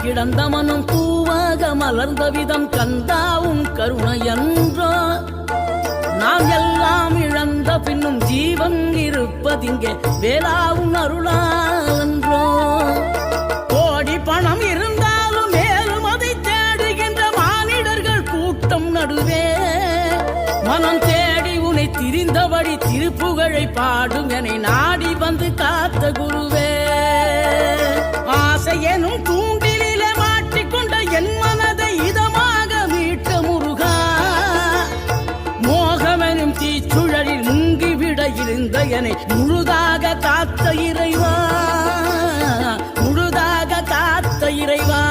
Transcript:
கிடந்த மனம் பூவாக மலர்ந்த விதம் கந்தாவும் கருணையன்றோ நாம் எல்லாம் இழந்த பின்னும் ஜீவன் இருப்பதிங்கே வேளாவும் அருளான்றோ கோடி பணம் இருந்தாலும் மேலும் அதை தேடுகின்ற மானிடர்கள் கூட்டம் நடுவே மனம் தேடி உனை திரிந்தபடி திருப்புகழை பாடும் என நாடி வந்து காத்த குருவே ஆசை எனும் தூண்டிலே மாட்டிக்கொண்ட என் மனதை இதமாக மீட்ட முருகா மோகமெனும் தீச்சுழலில் முங்கிவிட இருந்த என்னை முழுதாக காத்த இறைவா முழுதாக காத்த இறைவா